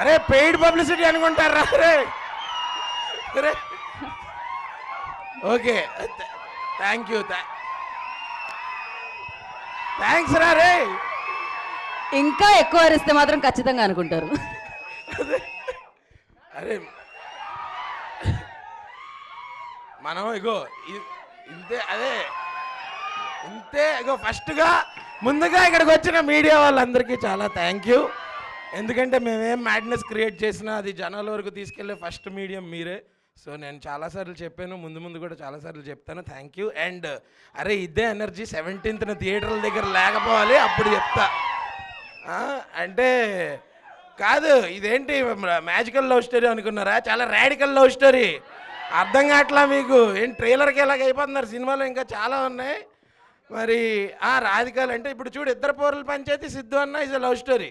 అరే paid publicity అనుకుంటారా రే? అరే ఓకే, థ్యాంక్ యూ, థ్యాంక్స్ రా రే. ఇంకా ఎక్కువ అరిస్తే మాత్రం ఖచ్చితంగా అనుకుంటారు. అరే మనం ఇగో ఇంతే, అదే ఇంతే ఇగో. ఫస్ట్గా ముందుగా ఇక్కడికి వచ్చిన మీడియా వాళ్ళందరికీ చాలా థ్యాంక్ యూ. ఎందుకంటే మేమేం మ్యాడ్నెస్ క్రియేట్ చేసినా అది జనాల వరకు తీసుకెళ్లే ఫస్ట్ మీడియం మీరే. సో నేను చాలాసార్లు చెప్పాను, ముందు కూడా చాలాసార్లు చెప్తాను. Thank you. అండ్ అరే ఇదే ఎనర్జీ 17th థియేటర్ల దగ్గర లేకపోవాలి, అప్పుడు చెప్తా. అంటే కాదు, ఇదేంటి మ్యాజికల్ లవ్ స్టోరీ అనుకున్నారా? చాలా రాడికల్ లవ్ స్టోరీ. అర్థం కావట్లా మీకు? ఏం ట్రైలర్కి ఎలాగ అయిపోతున్నారు, సినిమాలో ఇంకా చాలా ఉన్నాయి. మరి రాధికల్ అంటే ఇప్పుడు చూడు, ఇద్దరు పౌరుల పంచాయతీ సిద్ధు అన్న ఇస్ అ లవ్ స్టోరీ.